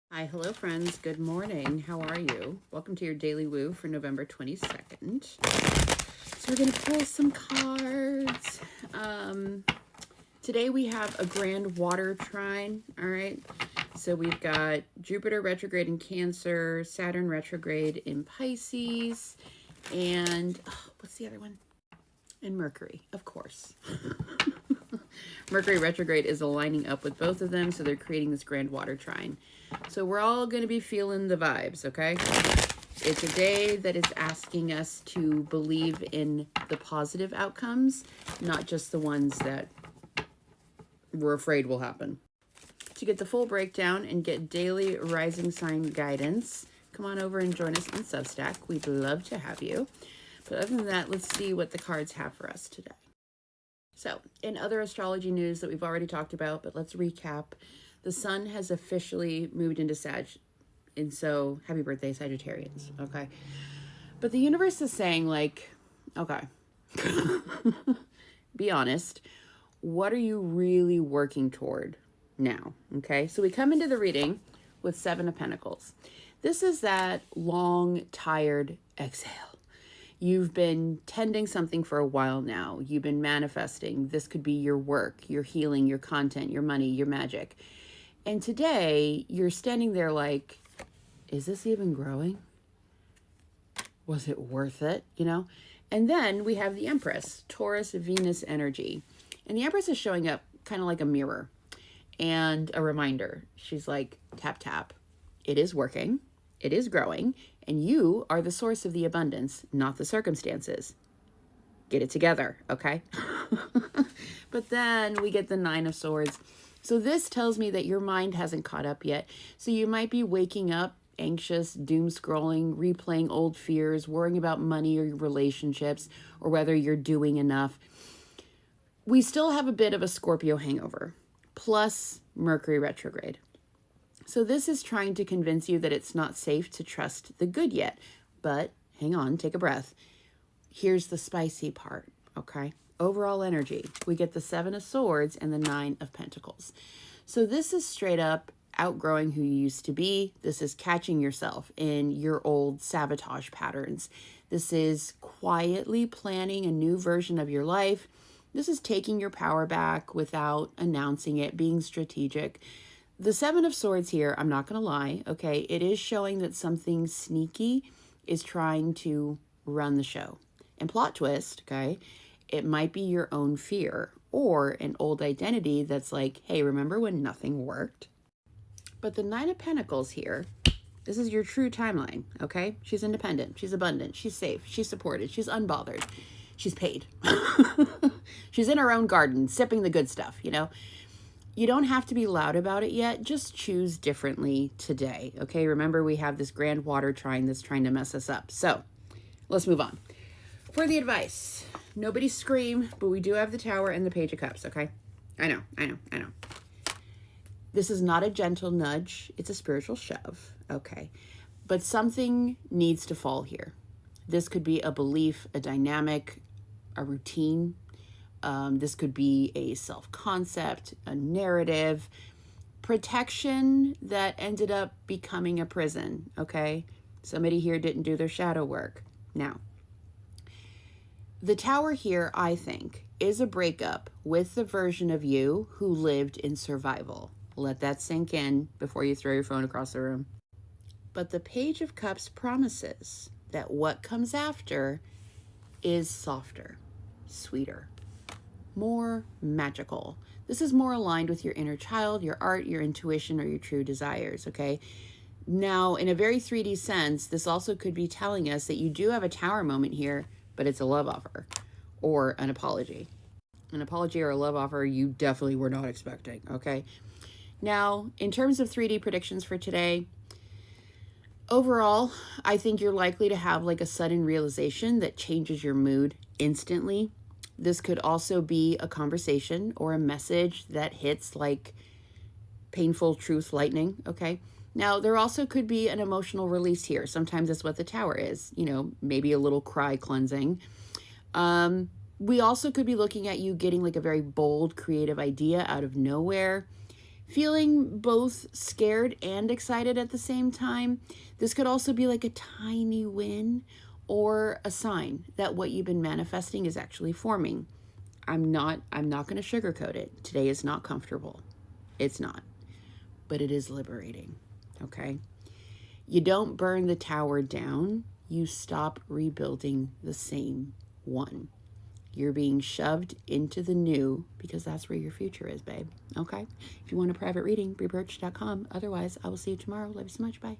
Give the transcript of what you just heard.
Hi, hello, friends. Good morning. How are you? Welcome to your daily woo for November 22nd. So, we're going to pull some cards. Today we have a grand water trine. All right. So, we've got Jupiter retrograde in Cancer, Saturn retrograde in Pisces, and what's the other one? And Mercury, of course. Mercury retrograde is aligning up with both of them, so they're creating this grand water trine. So we're all going to be feeling the vibes, okay? It's a day that is asking us to believe in the positive outcomes, not just the ones that we're afraid will happen. To get the full breakdown and get daily rising sign guidance, come on over and join us on Substack. We'd love to have you. But other than that, let's see what the cards have for us today. So, in other astrology news that we've already talked about, but let's recap. The sun has officially moved into Sag, and so happy birthday, Sagittarians, okay? But the universe is saying, like, okay, be honest, what are you really working toward now, okay? So we come into the reading with Seven of Pentacles. This is that long, tired exhale. You've been tending something for a while now. You've been manifesting. This could be your work, your healing, your content, your money, your magic. And today you're standing there like, is this even growing? Was it worth it? You know? And then we have the Empress, Taurus, Venus energy. And the Empress is showing up kind of like a mirror and a reminder. She's like, tap, tap. It is working. It is growing. And you are the source of the abundance, not the circumstances. Get it together, okay? But then we get the Nine of Swords. So this tells me that your mind hasn't caught up yet. So you might be waking up anxious, doom scrolling, replaying old fears, worrying about money or your relationships, or whether you're doing enough. We still have a bit of a Scorpio hangover, plus Mercury retrograde. So this is trying to convince you that it's not safe to trust the good yet. But hang on, take a breath. Here's the spicy part, okay? Overall energy. We get the Seven of Swords and the Nine of Pentacles. So this is straight up outgrowing who you used to be. This is catching yourself in your old sabotage patterns. This is quietly planning a new version of your life. This is taking your power back without announcing it, being strategic. The Seven of Swords here, I'm not going to lie, okay, it is showing that something sneaky is trying to run the show. And plot twist, okay, it might be your own fear or an old identity that's like, hey, remember when nothing worked? But the Nine of Pentacles here, this is your true timeline, okay? She's independent, she's abundant, she's safe, she's supported, she's unbothered, she's paid. She's in her own garden, sipping the good stuff, you know? You don't have to be loud about it yet. Just choose differently today, okay? Remember, we have this grand water trine that's trying to mess us up. So let's move on. For the advice, nobody scream, but we do have the Tower and the Page of Cups, okay? I know. This is not a gentle nudge. It's a spiritual shove, okay? But something needs to fall here. This could be a belief, a dynamic, a routine. This could be a self-concept, a narrative, protection that ended up becoming a prison, okay? Somebody here didn't do their shadow work. Now, the Tower here, I think, is a breakup with the version of you who lived in survival. Let that sink in before you throw your phone across the room. But the Page of Cups promises that what comes after is softer, sweeter, more magical. This is more aligned with your inner child, your art, your intuition, or your true desires, okay? Now, in a very 3D sense, this also could be telling us that you do have a Tower moment here, but it's a love offer or an apology. An apology or a love offer you definitely were not expecting, okay? Now, in terms of 3D predictions for today, overall, I think you're likely to have like a sudden realization that changes your mood instantly. This could also be a conversation or a message that hits like painful truth lightning, okay? Now, there also could be an emotional release here. Sometimes that's what the Tower is, you know, maybe a little cry cleansing. We also could be looking at you getting like a very bold, creative idea out of nowhere. Feeling both scared and excited at the same time. This could also be like a tiny win or a sign that what you've been manifesting is actually forming. I'm not going to sugarcoat it. Today is not comfortable. It's not. But it is liberating. Okay? You don't burn the tower down. You stop rebuilding the same one. You're being shoved into the new because that's where your future is, babe. Okay? If you want a private reading, breebirch.com. Otherwise, I will see you tomorrow. Love you so much. Bye.